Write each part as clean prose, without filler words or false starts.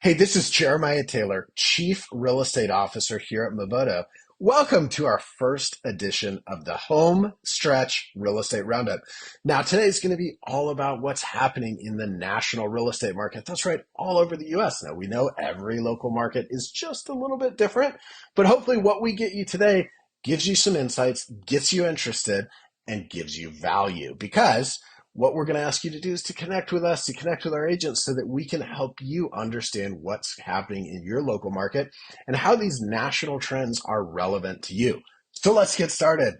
Hey, this is Jeremiah Taylor, Chief Real Estate Officer here at Movoto. Welcome to our first edition of the Home Stretch Real Estate Roundup. Now, today is going to be all about what's happening in the national real estate market. That's right, all over the U.S. Now, we know every local market is just a little bit different, but hopefully what we get you today gives you some insights, gets you interested, and gives you value because what we're going to ask you to do is to connect with us, to connect with our agents so that we can help you understand what's happening in your local market and how these national trends are relevant to you. So let's get started.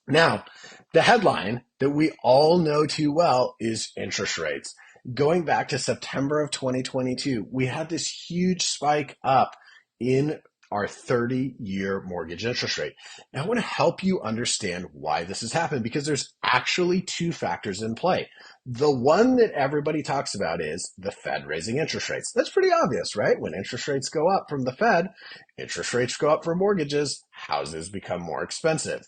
Now, the headline that we all know too well is interest rates. Going back to September of 2022, we had this huge spike up in our 30-year mortgage interest rate. Now, I want to help you understand why this has happened because there's actually two factors in play. The one that everybody talks about is the Fed raising interest rates. That's pretty obvious, right? When interest rates go up from the Fed, interest rates go up for mortgages, houses become more expensive.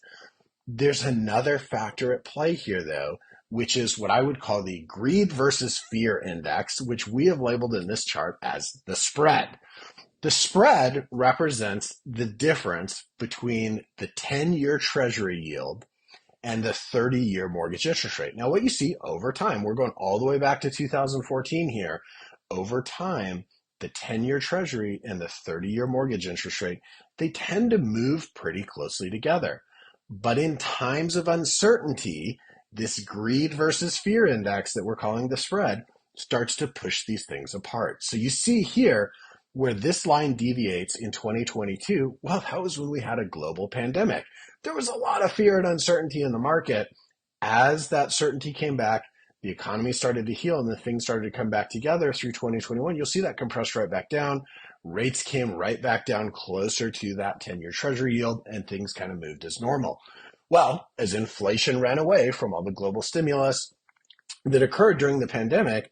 There's another factor at play here, though, which is what I would call the greed versus fear index, which we have labeled in this chart as the spread. The spread represents the difference between the 10-year treasury yield and the 30-year mortgage interest rate. Now, what you see over time, we're going all the way back to 2014 here. Over time, the 10-year treasury and the 30-year mortgage interest rate, they tend to move pretty closely together. But in times of uncertainty, this greed versus fear index that we're calling the spread starts to push these things apart. So you see here, where this line deviates in 2022, well, that was when we had a global pandemic. There was a lot of fear and uncertainty in the market. As that certainty came back, the economy started to heal and the things started to come back together through 2021. You'll see that compressed right back down. Rates came right back down closer to that 10-year treasury yield and things kind of moved as normal. Well, as inflation ran away from all the global stimulus that occurred during the pandemic,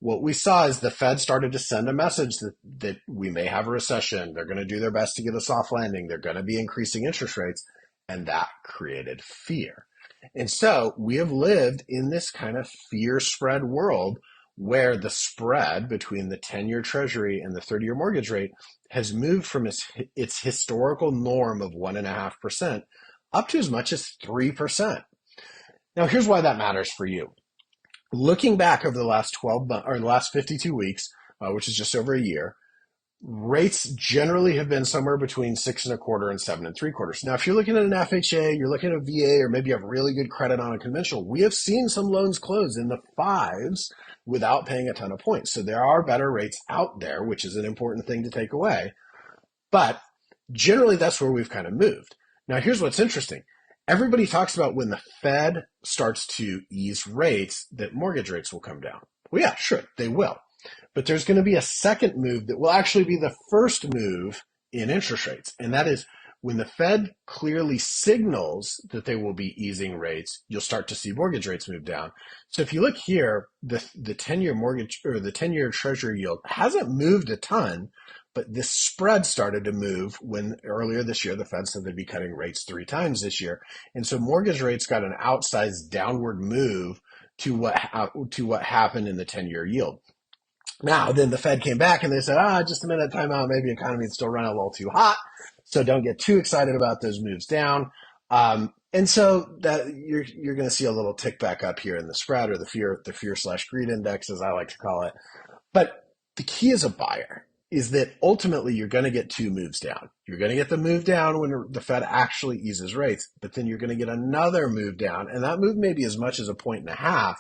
what we saw is the Fed started to send a message that we may have a recession. They're going to do their best to get a soft landing. They're going to be increasing interest rates. And that created fear. And so we have lived in this kind of fear spread world where the spread between the 10-year treasury and the 30-year mortgage rate has moved from its historical norm of 1.5% up to as much as 3%. Now, here's why that matters for you. Looking back over the last 12 months or the last 52 weeks, which is just over a year, rates generally have been somewhere between 6.25% and 7.75%. Now, if you're looking at an FHA, you're looking at a VA, or maybe you have really good credit on a conventional, we have seen some loans close in the fives without paying a ton of points. So there are better rates out there, which is an important thing to take away. But generally, that's where we've kind of moved. Now, here's what's interesting. Everybody talks about when the Fed starts to ease rates, that mortgage rates will come down. Well, yeah, sure, they will. But there's going to be a second move that will actually be the first move in interest rates. And that is when the Fed clearly signals that they will be easing rates, you'll start to see mortgage rates move down. So if you look here, the 10-year mortgage or the 10-year treasury yield hasn't moved a ton, but this spread started to move when earlier this year, the Fed said they'd be cutting rates 3 times this year. And so mortgage rates got an outsized downward move to what happened in the 10-year yield. Now, then the Fed came back and they said, just a minute, time out. Maybe the economy is still running a little too hot. So don't get too excited about those moves down. And so that you're going to see a little tick back up here in the spread or the fear/greed index, as I like to call it. But the key as a buyer is that ultimately you're going to get 2 moves down. You're going to get the move down when the Fed actually eases rates, but then you're going to get another move down. And that move may be as much as 1.5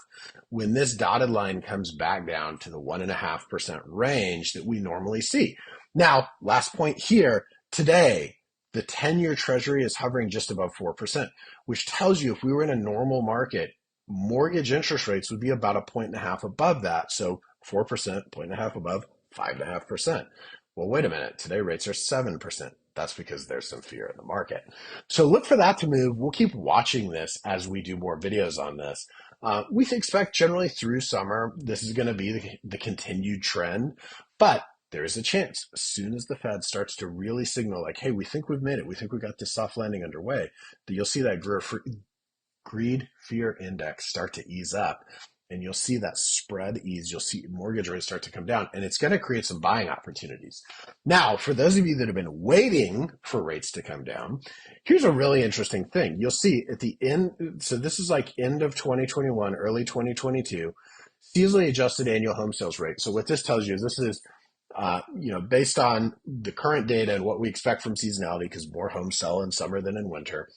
when this dotted line comes back down to the 1.5% range that we normally see. Now, last point here, today, the 10-year treasury is hovering just above 4%, which tells you if we were in a normal market, mortgage interest rates would be about 1.5 above that. So 4%, 1.5 above, 5.5%. Well, wait a minute. Today rates are 7%. That's because there's some fear in the market. So look for that to move. We'll keep watching this as we do more videos on this. We expect generally through summer, this is going to be the continued trend, but there is a chance as soon as the Fed starts to really signal like, hey, we think we've made it. We think we got this soft landing underway, that you'll see that greed fear index start to ease up. and you'll see that spread ease. You'll see mortgage rates start to come down, and it's going to create some buying opportunities. Now, for those of you that have been waiting for rates to come down, here's a really interesting thing. You'll see at the end, so this is like end of 2021, early 2022, seasonally adjusted annual home sales rate. So what this tells you is this is based on the current data and what we expect from seasonality, because more homes sell in summer than in winter.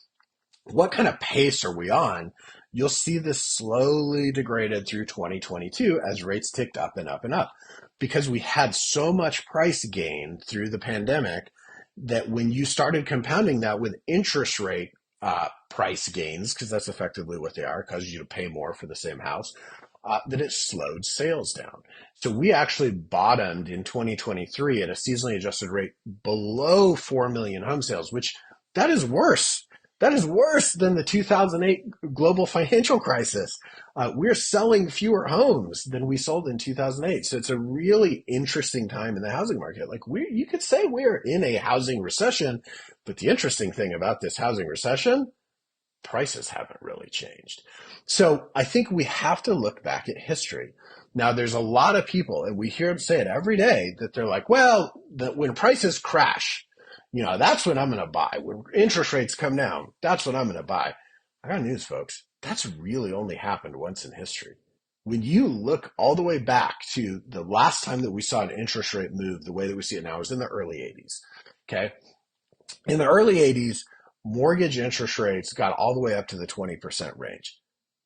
What kind of pace are we on? You'll see this slowly degraded through 2022 as rates ticked up and up and up, because we had so much price gain through the pandemic that when you started compounding that with interest rate price gains, because that's effectively what they are, causes you to pay more for the same house, that it slowed sales down. So we actually bottomed in 2023 at a seasonally adjusted rate below 4 million home sales, which that is worse. That is worse than the 2008 global financial crisis. We're selling fewer homes than we sold in 2008. So it's a really interesting time in the housing market. Like you could say we're in a housing recession, but the interesting thing about this housing recession, prices haven't really changed. So I think we have to look back at history. Now, there's a lot of people, and we hear them say it every day, that they're like, well, when prices crash, that's when I'm going to buy. When interest rates come down, that's when I'm going to buy. I got news, folks. That's really only happened once in history. When you look all the way back to the last time that we saw an interest rate move the way that we see it now is in the early 80s. Okay. In the early 80s, mortgage interest rates got all the way up to the 20% range.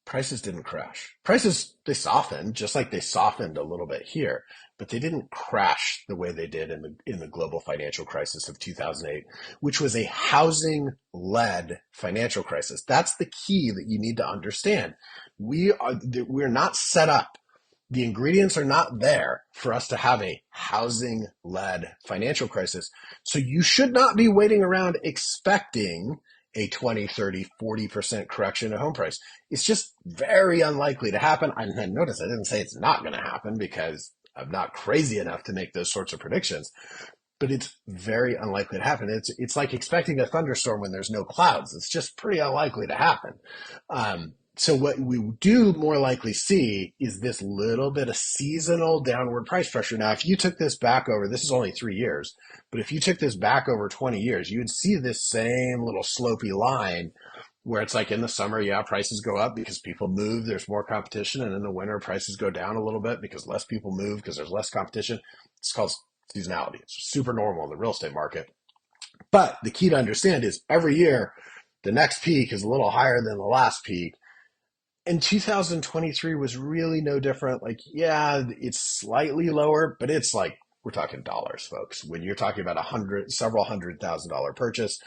Prices didn't crash. Prices, they softened, just like they softened a little bit here, but they didn't crash the way they did in the global financial crisis of 2008, which was a housing-led financial crisis. That's the key that you need to understand. We're not set up. The ingredients are not there for us to have a housing-led financial crisis. So you should not be waiting around expecting a 20, 30, 40% correction in home price. It's just very unlikely to happen. And notice I didn't say it's not going to happen, because I'm not crazy enough to make those sorts of predictions, but it's very unlikely to happen. It's like expecting a thunderstorm when there's no clouds. It's just pretty unlikely to happen. So what we do more likely see is this little bit of seasonal downward price pressure. Now, if you took this back over, this is only 3 years, but if you took this back over 20 years, you would see this same little slopey line where it's like in the summer, yeah, prices go up because people move, there's more competition. And in the winter, prices go down a little bit because less people move because there's less competition. It's called seasonality. It's super normal in the real estate market. But the key to understand is every year, the next peak is a little higher than the last peak. And 2023 was really no different. Like, yeah, it's slightly lower, but it's like, we're talking dollars, folks. When you're talking about several $100,000 purchase,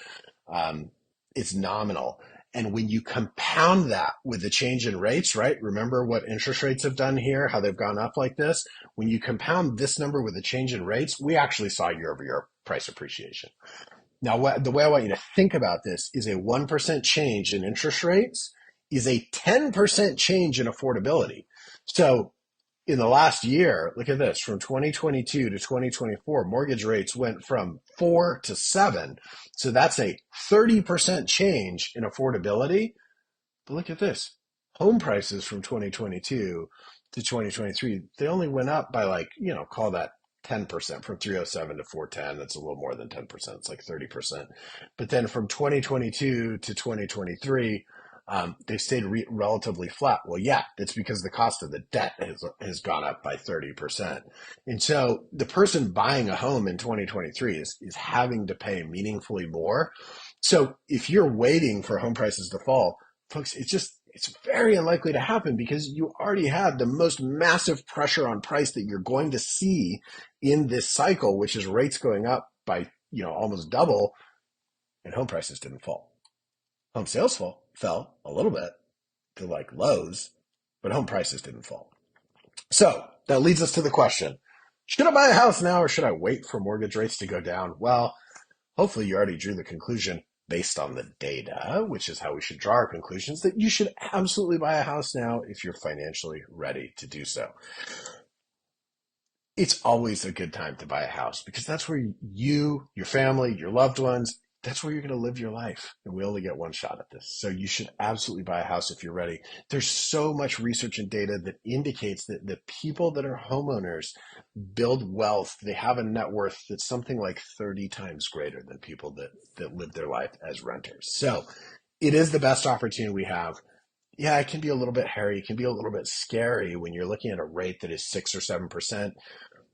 it's nominal. And when you compound that with the change in rates, right? Remember what interest rates have done here, how they've gone up like this. When you compound this number with the change in rates, we actually saw year-over-year price appreciation. Now, the way I want you to think about this is a 1% change in interest rates is a 10% change in affordability. So in the last year, look at this, from 2022 to 2024, mortgage rates went from 4 to 7. So that's a 30% change in affordability. But look at this, home prices from 2022 to 2023, they only went up by call that 10%, from 307 to 410. That's a little more than 10%. It's like 30%. But then from 2022 to 2023, they stayed relatively flat. Well, yeah, it's because the cost of the debt has gone up by 30%. And so the person buying a home in 2023 is having to pay meaningfully more. So if you're waiting for home prices to fall, folks, it's very unlikely to happen, because you already had the most massive pressure on price that you're going to see in this cycle, which is rates going up by, almost double, and home prices didn't fall. Home sales fell a little bit to like lows, but home prices didn't fall. So that leads us to the question, should I buy a house now or should I wait for mortgage rates to go down? Well, hopefully you already drew the conclusion based on the data, which is how we should draw our conclusions, that you should absolutely buy a house now if you're financially ready to do so. It's always a good time to buy a house because that's where you, your family, your loved ones, that's where you're going to live your life. And we only get one shot at this. So you should absolutely buy a house if you're ready. There's so much research and data that indicates that the people that are homeowners build wealth. They have a net worth that's something like 30 times greater than people that live their life as renters. So it is the best opportunity we have. Yeah, it can be a little bit hairy. It can be a little bit scary when you're looking at a rate that is 6 or 7%.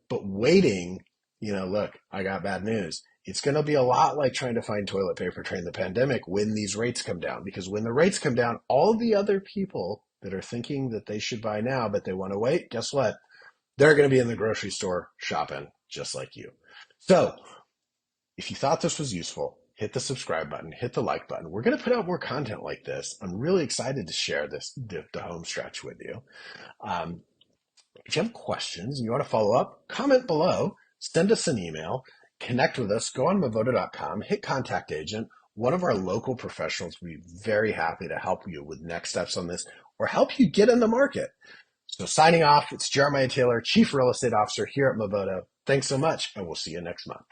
But waiting, look, I got bad news. It's going to be a lot like trying to find toilet paper during the pandemic when these rates come down. Because when the rates come down, all the other people that are thinking that they should buy now, but they want to wait, guess what? They're going to be in the grocery store shopping just like you. So if you thought this was useful, hit the subscribe button, hit the like button. We're going to put out more content like this. I'm really excited to share the home stretch with you. Um, if you have questions and you want to follow up, comment below, send us an email, connect with us, go on Movoto.com, hit contact agent. One of our local professionals will be very happy to help you with next steps on this or help you get in the market. So signing off, it's Jeremiah Taylor, Chief Real Estate Officer here at Movoto. Thanks so much, and we'll see you next month.